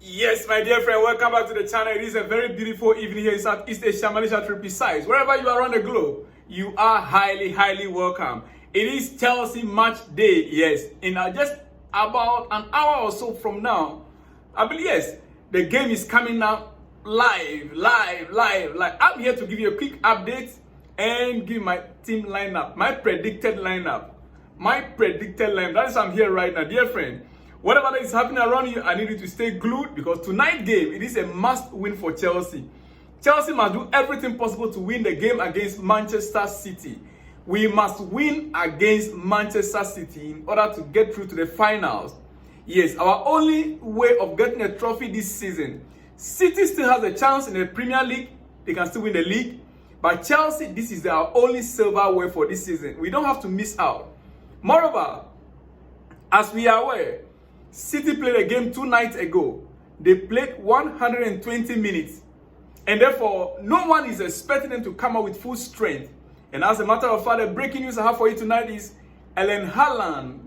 Yes, my dear friend, welcome back to the channel. It is a very beautiful evening here in Southeast Asia, Malaysia to be precise. Wherever you are on the globe, you are highly welcome. It is Chelsea match day, yes. In just about an hour or so from now, I believe, yes, the game is coming out live. I'm here to give you a quick update and give my team lineup, my predicted lineup. That is why I'm here right now, dear friend. Whatever that is happening around you, I need you to stay glued because tonight's game, it is a must win for Chelsea. Chelsea must do everything possible to win the game against Manchester City. We must win against Manchester City in order to get through to the finals. Yes, our only way of getting a trophy this season. City still has a chance in the Premier League. They can still win the league. But Chelsea, this is our only silverware for this season. We don't have to miss out. Moreover, as we are aware, City played a game 2 nights ago. They played 120 minutes. And therefore, no one is expecting them to come out with full strength. And as a matter of fact, the breaking news I have for you tonight is Erling Haaland.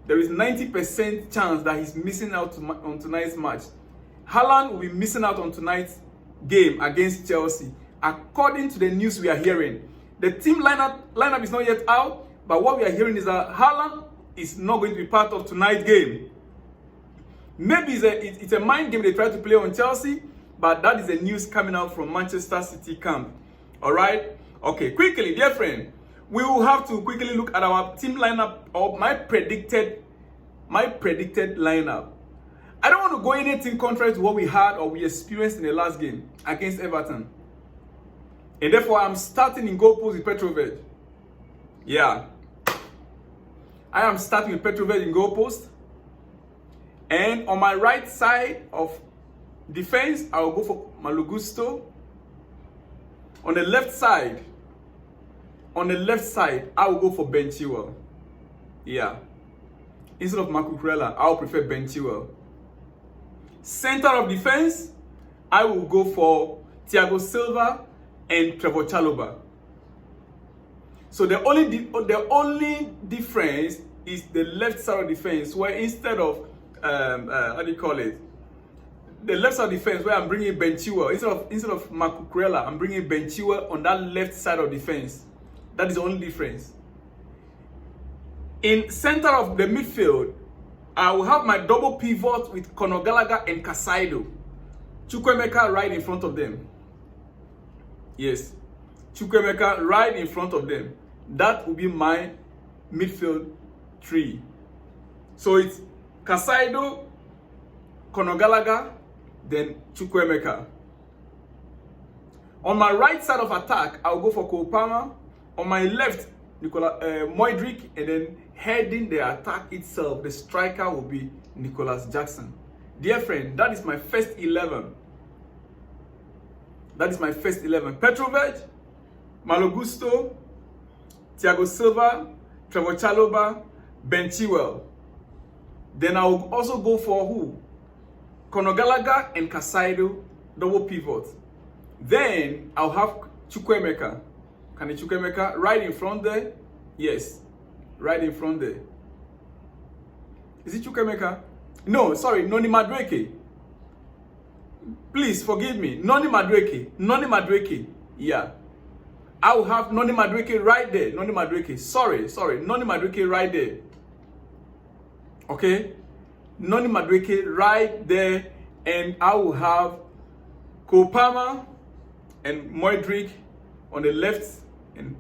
There is 90% chance that he's missing out on tonight's match. Haaland will be missing out on tonight's game against Chelsea. According to the news we are hearing. The team lineup is not yet out. But what we are hearing is that Haaland is not going to be part of tonight's game. Maybe it's a mind game they try to play on Chelsea, but that is the news coming out from Manchester City camp. All right? Okay, quickly, dear friend, we will have to quickly look at our team lineup or my predicted lineup. I don't want to go anything contrary to what we had or we experienced in the last game against Everton. And therefore, I'm starting in goal post with Petrovic. Yeah. I am starting with Petrovic in goal post. And on my right side of defense, I will go for Malo Gusto. On the left side, I will go for Ben Chilwell. Yeah. Instead of Marco Kurela, I will prefer Ben Chilwell. Center of defense, I will go for Thiago Silva and Trevor Chalobah. So the only difference is the left side of defense, where instead of how do you call it? The left side of defense, where I'm bringing Ben Chilwell instead of Marco Kurela, I'm bringing Ben Chilwell on that left side of defense. That is the only difference. In center of the midfield, I will have my double pivot with Conor Gallagher and Casado. Chukwuemeka right in front of them. Yes, Chukwuemeka right in front of them. That will be my midfield three. So it's Casado, Conor Gallagher, then Chukwuemeka. On my right side of attack, I'll go for Cole Palmer. On my left, Modric, and then heading the attack itself, the striker will be Nicholas Jackson. Dear friend, that is my first 11. Petrovic, Malo Gusto, Thiago Silva, Trevor Chalobah, Ben Chilwell. Then I will also go for who? Conor Gallagher and Casado, double pivot. Then I'll have Chukwuemeka. Chukwuemeka right in front there? Yes, right in front there. Is it Chukwuemeka? No, sorry, Madueke. Please forgive me. Madueke. Yeah. I will have Madueke right there. Sorry. Madueke right there. Okay? Madueke right there. And I will have Cole Palmer and Modric on the left. And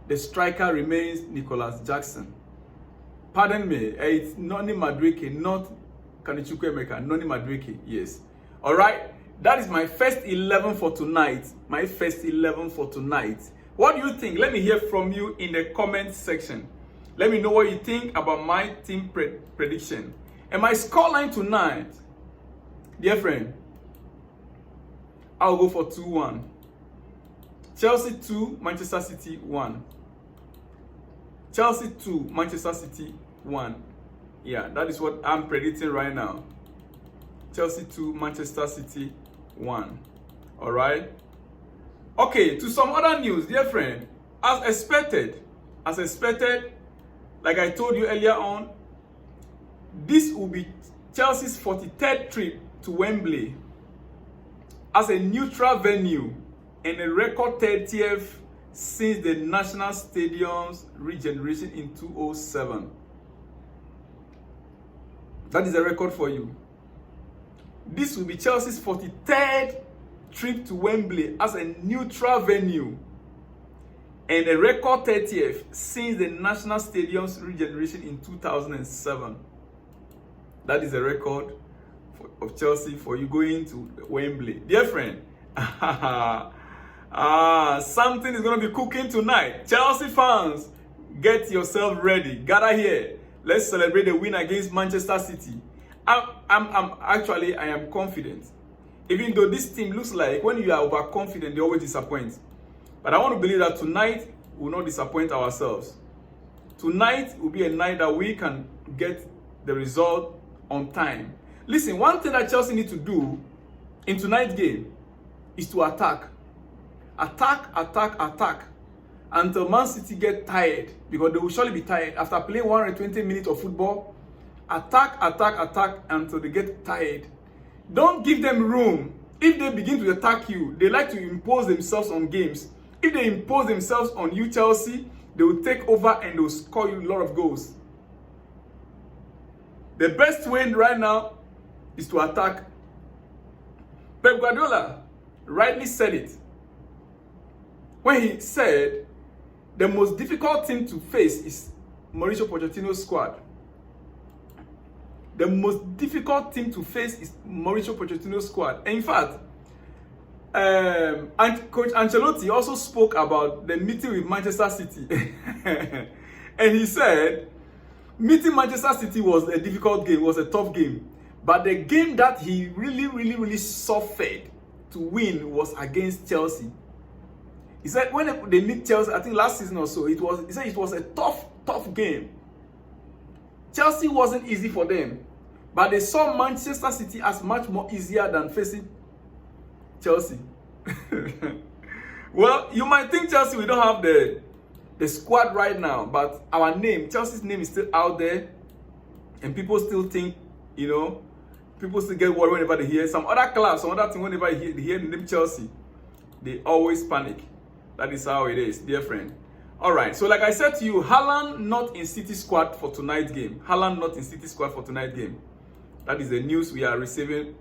the striker remains Nicholas Jackson. Pardon me. It's Madueke, not Chukwuemeka. Madueke. Yes. All right, that is my first 11 for tonight. What do you think? Let me hear from you in the comment section. Let me know what you think about my team prediction. And my scoreline tonight, dear friend, I'll go for 2-1. Chelsea 2, Manchester City 1. Chelsea 2, Manchester City 1. Yeah, that is what I'm predicting right now. Chelsea 2, Manchester City 1. All right. Okay, to some other news, dear friend. As expected, like I told you earlier on, this will be Chelsea's 43rd trip to Wembley as a neutral venue and a record 30th since the National Stadium's regeneration in 2007. That is a record for you. This will be Chelsea's 43rd trip to Wembley as a neutral venue and a record 30th since the National Stadium's regeneration in 2007. That is a record of Chelsea for you going to Wembley. Dear friend, something is going to be cooking tonight. Chelsea fans, get yourself ready. Gather here. Let's celebrate the win against Manchester City. I am confident. Even though this team looks like when you are overconfident, they always disappoint. But I want to believe that tonight we will not disappoint ourselves. Tonight will be a night that we can get the result on time. Listen, one thing that Chelsea need to do in tonight's game is to attack. Attack until Man City get tired, because they will surely be tired after playing 120 minutes of football. Attack until they get tired. Don't give them room. If they begin to attack you, they like to impose themselves on games. If they impose themselves on you, Chelsea, they will take over and they will score you a lot of goals. The best way right now is to attack. Pep Guardiola rightly said it when he said the most difficult thing to face is Mauricio Pochettino's squad. The most difficult thing to face is Mauricio Pochettino's squad. And in fact, and Coach Ancelotti also spoke about the meeting with Manchester City. And he said, meeting Manchester City was a difficult game, was a tough game. But the game that he really suffered to win was against Chelsea. He said when they meet Chelsea, I think last season or so, he said it was a tough game. Chelsea wasn't easy for them, but they saw Manchester City as much more easier than facing Chelsea. Well, you might think Chelsea, we don't have the squad right now, but our name, Chelsea's name is still out there, and people still think, people still get worried whenever they hear some other club, some other thing, whenever they hear the name Chelsea, they always panic. That is how it is, dear friend. All right, so like I said to you, Haaland not in City squad for tonight's game. Haaland not in City squad for tonight's game. That is the news we are receiving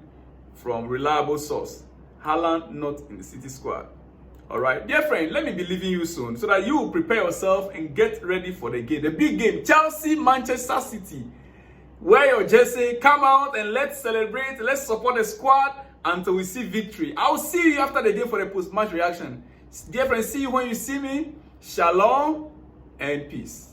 from reliable source. Haaland not in the City squad. All right, dear friend, let me be leaving you soon so that you will prepare yourself and get ready for the game. The big game, Chelsea, Manchester City. Wear your jersey, come out and let's celebrate. Let's support the squad until we see victory. I'll see you after the game for the post-match reaction. Dear friends, see you when you see me. Shalom and peace.